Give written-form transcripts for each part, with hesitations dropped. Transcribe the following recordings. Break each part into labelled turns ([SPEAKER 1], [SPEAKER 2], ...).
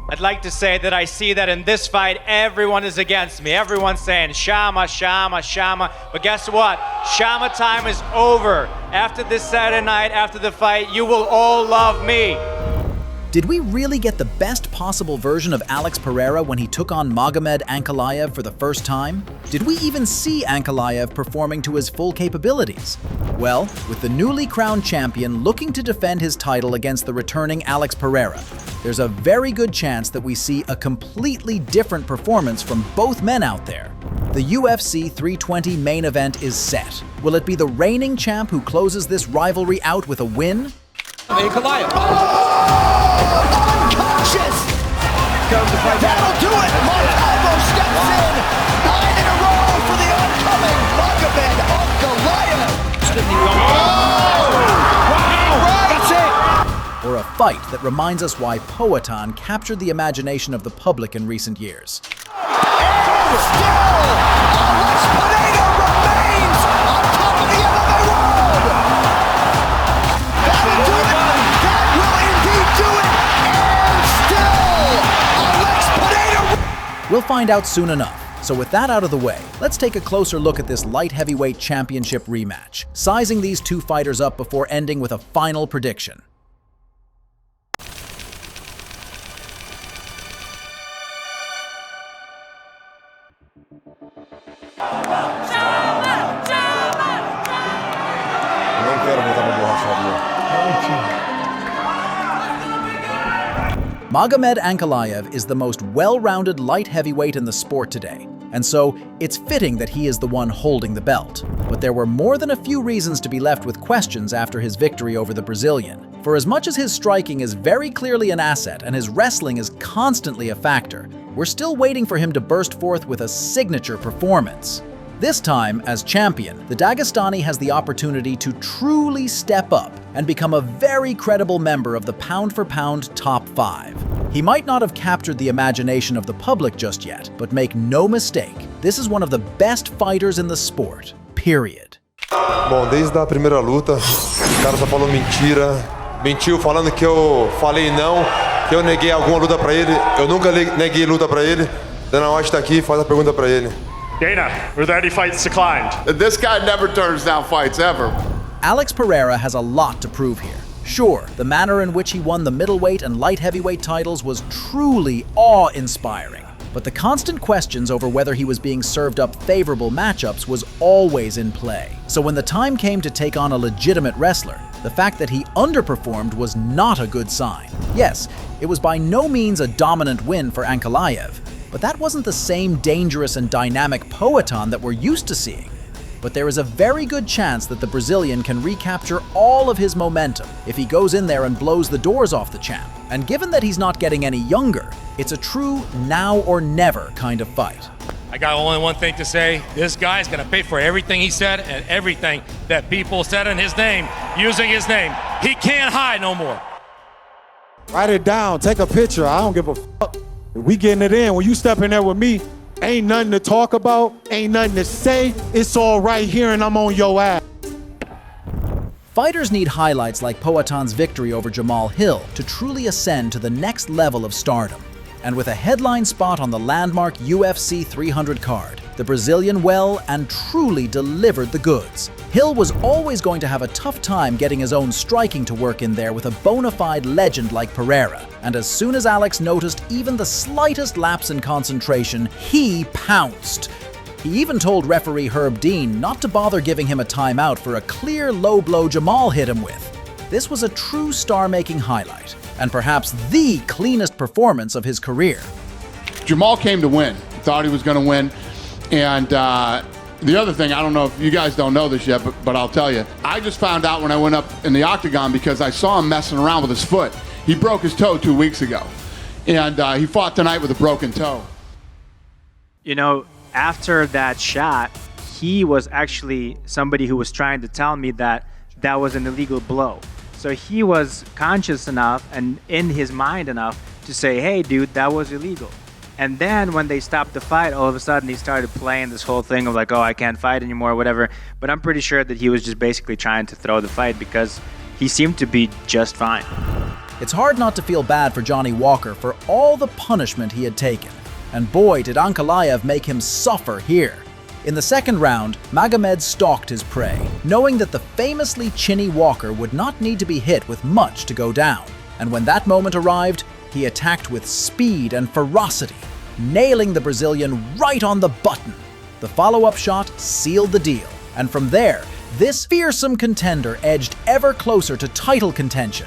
[SPEAKER 1] I'd like to say that I see that in this fight, everyone is against me. Everyone's saying, Shama, Shama, Shama. But guess what? Shama time is over. After this Saturday night, after the fight, you will all love me.
[SPEAKER 2] Did we really get the best possible version of Alex Pereira when he took on Magomed Ankalaev for the first time? Did we even see Ankalaev performing to his full capabilities? Well, with the newly crowned champion looking to defend his title against the returning Alex Pereira, there's a very good chance that we see a completely different performance from both men out there. The UFC 320 main event is set. Will it be the reigning champ who closes this rivalry out with a win?
[SPEAKER 3] Ankalaev. Unconscious!
[SPEAKER 4] Comes to fight back.
[SPEAKER 3] That'll do it! Montalvo steps in! 9 in a row for the oncoming Magomed Ankalaev!
[SPEAKER 4] That's it!
[SPEAKER 2] Or a fight that reminds us why Poatan captured the imagination of the public in recent years.
[SPEAKER 3] And still, Alex Pereira remains on top of the MMA world! That'll do it! That will indeed do it!
[SPEAKER 2] We'll find out soon enough. So with that out of the way, let's take a closer look at this light heavyweight championship rematch, sizing these two fighters up before ending with a final prediction. Magomed Ankalaev is the most well-rounded light heavyweight in the sport today, and so it's fitting that he is the one holding the belt. But there were more than a few reasons to be left with questions after his victory over the Brazilian. For as much as his striking is very clearly an asset and his wrestling is constantly a factor, we're still waiting for him to burst forth with a signature performance. This time, as champion, the Dagestani has the opportunity to truly step up and become a very credible member of the pound-for-pound top 5. He might not have captured the imagination of the public just yet, but make no mistake, this is one of the best fighters in the sport, period.
[SPEAKER 5] Bom, desde a primeira luta, o cara só falou mentira, mentiu falando que eu falei não, que eu neguei alguma luta pra ele. Eu nunca neguei luta pra ele. Dana White tá aqui, faz a pergunta pra ele.
[SPEAKER 6] Dana, were there any fights declined?
[SPEAKER 7] This guy never turns down fights, ever.
[SPEAKER 2] Alex Pereira has a lot to prove here. Sure, the manner in which he won the middleweight and light heavyweight titles was truly awe-inspiring. But the constant questions over whether he was being served up favorable matchups was always in play. So when the time came to take on a legitimate wrestler, the fact that he underperformed was not a good sign. Yes, it was by no means a dominant win for Ankalaev, but that wasn't the same dangerous and dynamic Poatan that we're used to seeing. But there is a very good chance that the Brazilian can recapture all of his momentum if he goes in there and blows the doors off the champ. And given that he's not getting any younger, it's a true now or never kind of fight.
[SPEAKER 8] I got only one thing to say. This guy's gonna pay for everything he said and everything that people said in his name, using his name. He can't hide no more.
[SPEAKER 9] Write it down, take a picture. I don't give a fuck. We getting it in. When you step in there with me, ain't nothing to talk about, ain't nothing to say. It's all right here and I'm on your ass.
[SPEAKER 2] Fighters need highlights like Poatan's victory over Jamal Hill to truly ascend to the next level of stardom. And with a headline spot on the landmark UFC 300 card, the Brazilian well and truly delivered the goods. Hill was always going to have a tough time getting his own striking to work in there with a bona fide legend like Pereira. And as soon as Alex noticed even the slightest lapse in concentration, he pounced. He even told referee Herb Dean not to bother giving him a timeout for a clear low blow Jamal hit him with. This was a true star-making highlight, and perhaps the cleanest performance of his career.
[SPEAKER 7] Jamal came to win. He thought he was going to win. And the other thing, I don't know if you guys don't know this yet, but I'll tell you. I just found out when I went up in the octagon because I saw him messing around with his foot. He broke his toe 2 weeks ago. And he fought tonight with a broken toe.
[SPEAKER 1] You know, after that shot, he was actually somebody who was trying to tell me that that was an illegal blow. So he was conscious enough and in his mind enough to say, hey, dude, that was illegal. And then when they stopped the fight, all of a sudden he started playing this whole thing of like, oh, I can't fight anymore, or whatever. But I'm pretty sure that he was just basically trying to throw the fight because he seemed to be just fine.
[SPEAKER 2] It's hard not to feel bad for Johnny Walker for all the punishment he had taken. And boy, did Ankalaev make him suffer here. In the second round, Magomed stalked his prey, knowing that the famously chinny Walker would not need to be hit with much to go down. And when that moment arrived, he attacked with speed and ferocity, nailing the Brazilian right on the button. The follow-up shot sealed the deal, and from there, this fearsome contender edged ever closer to title contention.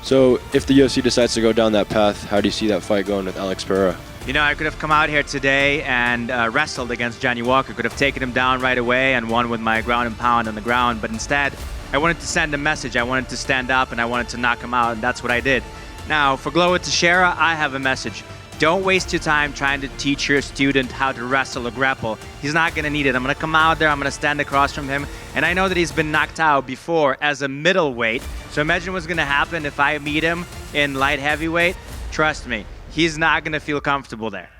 [SPEAKER 10] So, if the UFC decides to go down that path, how do you see that fight going with Alex Pereira?
[SPEAKER 1] You know, I could have come out here today and wrestled against Johnny Walker, could have taken him down right away and won with my ground and pound on the ground, but instead, I wanted to send a message. I wanted to stand up and I wanted to knock him out, and that's what I did. Now, for Glover Teixeira, I have a message. Don't waste your time trying to teach your student how to wrestle or grapple. He's not going to need it. I'm going to come out there, I'm going to stand across from him, and I know that he's been knocked out before as a middleweight. So imagine what's going to happen if I meet him in light heavyweight. Trust me, he's not going to feel comfortable there.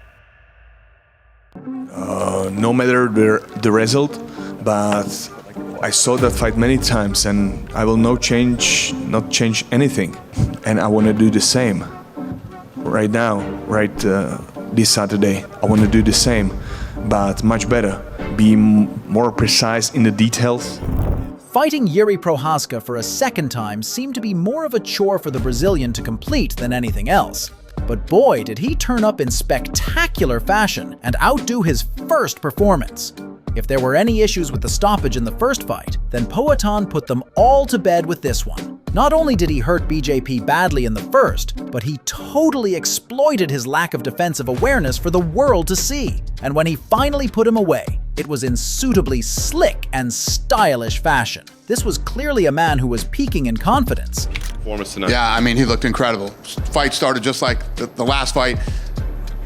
[SPEAKER 11] No matter the result, but I saw that fight many times, and I will not change anything. And I want to do the same. Right now, this Saturday, I want to do the same, but much better, be more precise in the details.
[SPEAKER 2] Fighting Yuri Prochazka for a second time seemed to be more of a chore for the Brazilian to complete than anything else. But boy, did he turn up in spectacular fashion and outdo his first performance. If there were any issues with the stoppage in the first fight, then Poatan put them all to bed with this one. Not only did he hurt BJP badly in the first, but he totally exploited his lack of defensive awareness for the world to see. And when he finally put him away, it was in suitably slick and stylish fashion. This was clearly a man who was peaking in confidence.
[SPEAKER 7] Performance tonight. Yeah, I mean, he looked incredible. Fight started just like the last fight,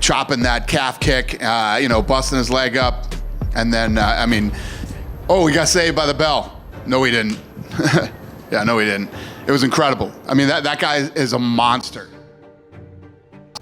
[SPEAKER 7] chopping that calf kick, busting his leg up. And then, he got saved by the bell. No, he didn't. Yeah, no, he didn't. It was incredible. I mean, that guy is a monster.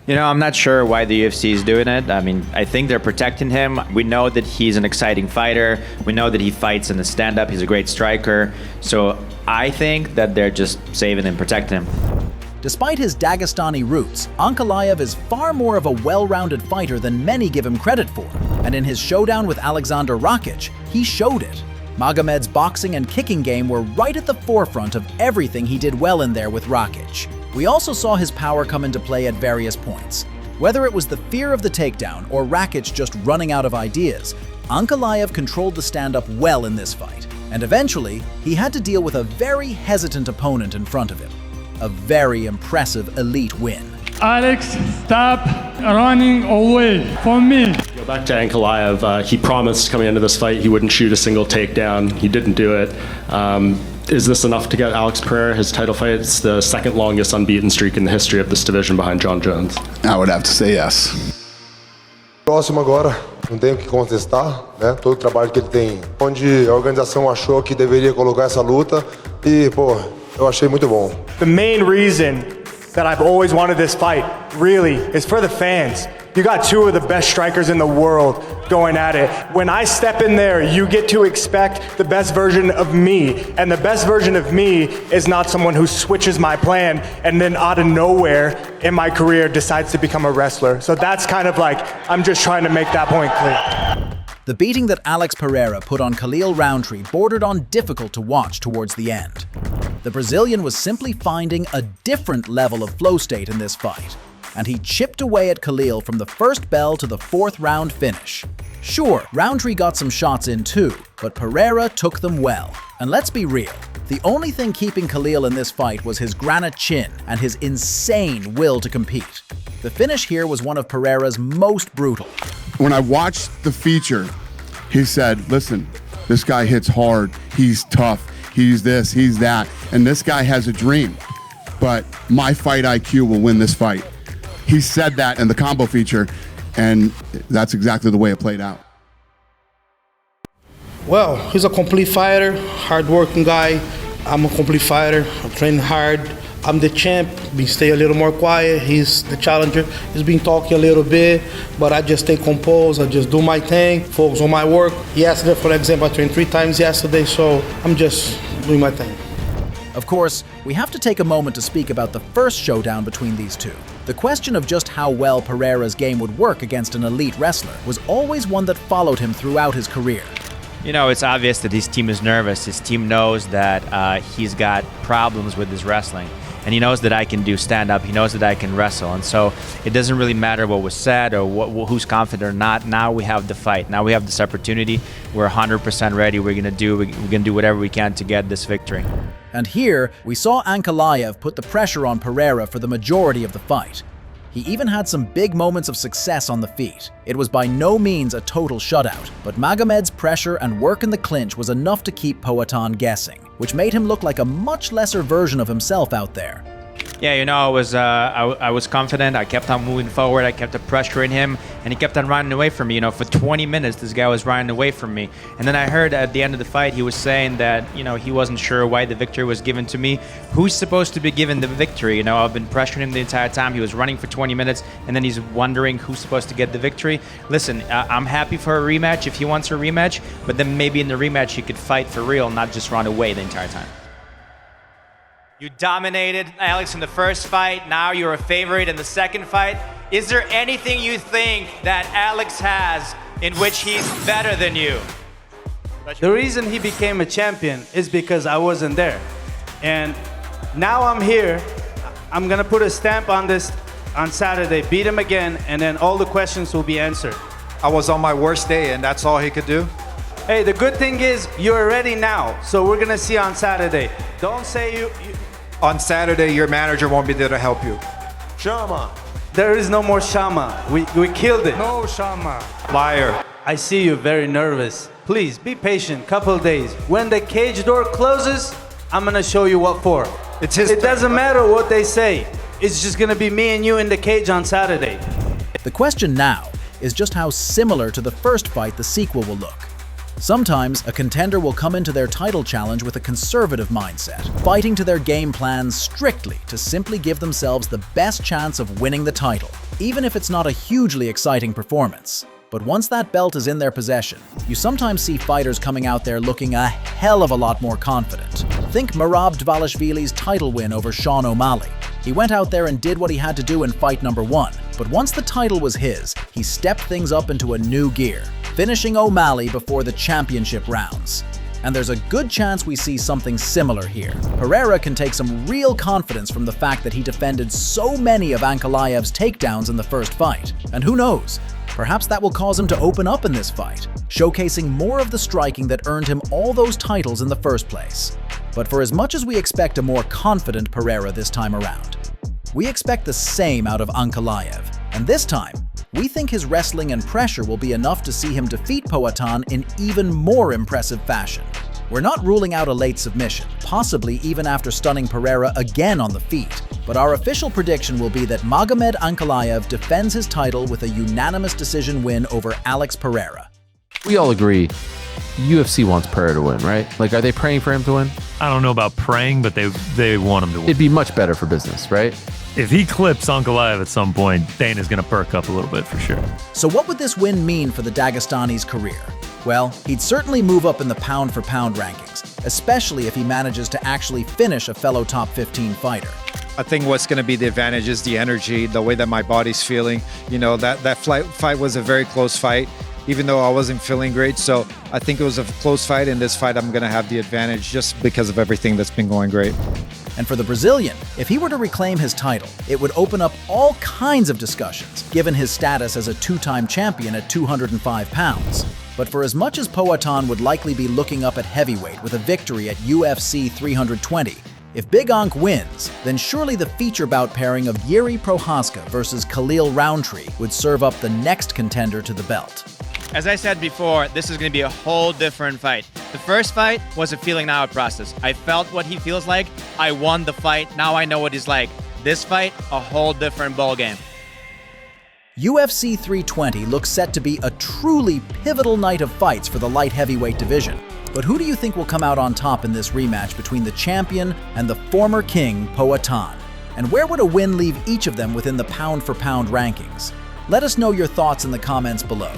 [SPEAKER 12] You know, I'm not sure why the UFC is doing it. I mean, I think they're protecting him. We know that he's an exciting fighter. We know that he fights in the stand-up. He's a great striker. So I think that they're just saving and protecting him.
[SPEAKER 2] Despite his Dagestani roots, Ankalaev is far more of a well-rounded fighter than many give him credit for. And in his showdown with Alexander Rakic, he showed it. Magomed's boxing and kicking game were right at the forefront of everything he did well in there with Rakic. We also saw his power come into play at various points. Whether it was the fear of the takedown or Rakic just running out of ideas, Ankalaev controlled the stand-up well in this fight. And eventually, he had to deal with a very hesitant opponent in front of him. A very impressive elite win.
[SPEAKER 13] Alex, stop running away from me.
[SPEAKER 6] Go back to Ankalaev. He promised coming into this fight he wouldn't shoot a single takedown. He didn't do it. Is this enough to get Alex Pereira his title fight? It's the second longest unbeaten streak in the history of this division behind John Jones.
[SPEAKER 7] I would have to say yes.
[SPEAKER 5] Próximo agora, não tenho o que contestar, né? Todo o trabalho que ele tem, onde a organização achou que deveria colocar essa luta e, eu achei muito bom.
[SPEAKER 14] The main reason that I've always wanted this fight, really, is for the fans. You got two of the best strikers in the world going at it. When I step in there, you get to expect the best version of me. And the best version of me is not someone who switches my plan and then out of nowhere in my career decides to become a wrestler. So that's kind of like, I'm just trying to make that point clear.
[SPEAKER 2] The beating that Alex Pereira put on Khalil Rountree bordered on difficult to watch towards the end. The Brazilian was simply finding a different level of flow state in this fight, and he chipped away at Khalil from the first bell to the fourth round finish. Sure, Rountree got some shots in too, but Pereira took them well. And let's be real, the only thing keeping Khalil in this fight was his granite chin and his insane will to compete. The finish here was one of Pereira's most brutal.
[SPEAKER 7] When I watched the feature, he said, listen, this guy hits hard, he's tough, he's this, he's that, and this guy has a dream, but my fight IQ will win this fight. He said that in the combo feature, and that's exactly the way it played out.
[SPEAKER 15] Well, he's a complete fighter, hard-working guy. I'm a complete fighter. I train hard. I'm the champ. Stay a little more quiet. He's the challenger. He's been talking a little bit, but I just stay composed. I just do my thing, focus on my work. Yesterday, for example, I trained 3 times yesterday, so I'm just doing my thing.
[SPEAKER 2] Of course, we have to take a moment to speak about the first showdown between these two. The question of just how well Pereira's game would work against an elite wrestler was always one that followed him throughout his career.
[SPEAKER 12] You know, it's obvious that his team is nervous. His team knows that he's got problems with his wrestling. And he knows that I can do stand-up. He knows that I can wrestle. And so it doesn't really matter what was said or who's confident or not. Now we have the fight. Now we have this opportunity. We're 100% ready. We're going to do whatever we can to get this victory.
[SPEAKER 2] And here, we saw Ankalaev put the pressure on Pereira for the majority of the fight. He even had some big moments of success on the feet. It was by no means a total shutout, but Magomed's pressure and work in the clinch was enough to keep Poatan guessing, which made him look like a much lesser version of himself out there.
[SPEAKER 12] Yeah, you know, I was confident. I kept on moving forward. I kept pressuring him, and he kept on running away from me. You know, for 20 minutes, this guy was running away from me. And then I heard at the end of the fight, he was saying that, you know, he wasn't sure why the victory was given to me. Who's supposed to be given the victory? You know, I've been pressuring him the entire time. He was running for 20 minutes, and then he's wondering who's supposed to get the victory. Listen, I'm happy for a rematch if he wants a rematch, but then maybe in the rematch he could fight for real, not just run away the entire time. You dominated Alex in the first fight. Now you're a favorite in the second fight. Is there anything you think that Alex has in which he's better than you?
[SPEAKER 16] The reason he became a champion is because I wasn't there. And now I'm here. I'm going to put a stamp on this on Saturday, beat him again, and then all the questions will be answered.
[SPEAKER 17] I was on my worst day, and that's all he could do?
[SPEAKER 16] Hey, the good thing is you're ready now, so we're going to see on Saturday. Don't say you...
[SPEAKER 17] On Saturday, your manager won't be there to help you.
[SPEAKER 16] Shama. There is no more Shama. We killed it.
[SPEAKER 17] No Shama. Liar.
[SPEAKER 16] I see you very nervous. Please, be patient. Couple days. When the cage door closes, I'm going to show you what for.
[SPEAKER 17] It's his
[SPEAKER 16] It doesn't matter what they say. It's just going to be me and you in the cage on Saturday.
[SPEAKER 2] The question now is just how similar to the first fight the sequel will look. Sometimes, a contender will come into their title challenge with a conservative mindset, fighting to their game plans strictly to simply give themselves the best chance of winning the title, even if it's not a hugely exciting performance. But once that belt is in their possession, you sometimes see fighters coming out there looking a hell of a lot more confident. Think Merab Dvalishvili's title win over Sean O'Malley. He went out there and did what he had to do in fight number 1, but once the title was his, he stepped things up into a new gear, finishing O'Malley before the championship rounds. And there's a good chance we see something similar here. Pereira can take some real confidence from the fact that he defended so many of Ankalaev's takedowns in the first fight. And who knows, perhaps that will cause him to open up in this fight, showcasing more of the striking that earned him all those titles in the first place. But for as much as we expect a more confident Pereira this time around, we expect the same out of Ankalaev. And this time, we think his wrestling and pressure will be enough to see him defeat Poatan in even more impressive fashion. We're not ruling out a late submission, possibly even after stunning Pereira again on the feet, but our official prediction will be that Magomed Ankalaev defends his title with a unanimous decision win over Alex Pereira.
[SPEAKER 18] We all agree UFC wants Pereira to win, right? Like, are they praying for him to win?
[SPEAKER 19] I don't know about praying, but they want him to win.
[SPEAKER 18] It'd be much better for business, right?
[SPEAKER 19] If he clips Ankalaev at some point, Dana's going to perk up a little bit for sure.
[SPEAKER 2] So what would this win mean for the Dagestani's career? Well, he'd certainly move up in the pound-for-pound rankings, especially if he manages to actually finish a fellow top 15 fighter.
[SPEAKER 17] I think what's going to be the advantage is the energy, the way that my body's feeling. You know, that fight was a very close fight, even though I wasn't feeling great. So I think it was a close fight. In this fight, I'm going to have the advantage just because of everything that's been going great.
[SPEAKER 2] And for the Brazilian, if he were to reclaim his title, it would open up all kinds of discussions, given his status as a two-time champion at 205 pounds. But for as much as Poatan would likely be looking up at heavyweight with a victory at UFC 320, if Big Ank wins, then surely the feature bout pairing of Jiří Procházka versus Khalil Roundtree would serve up the next contender to the belt.
[SPEAKER 12] As I said before, this is going to be a whole different fight. The first fight was a feeling out process. I felt what he feels like. I won the fight. Now I know what he's like. This fight, a whole different ballgame.
[SPEAKER 2] UFC 320 looks set to be a truly pivotal night of fights for the light heavyweight division. But who do you think will come out on top in this rematch between the champion and the former king, Poatan? And where would a win leave each of them within the pound-for-pound rankings? Let us know your thoughts in the comments below.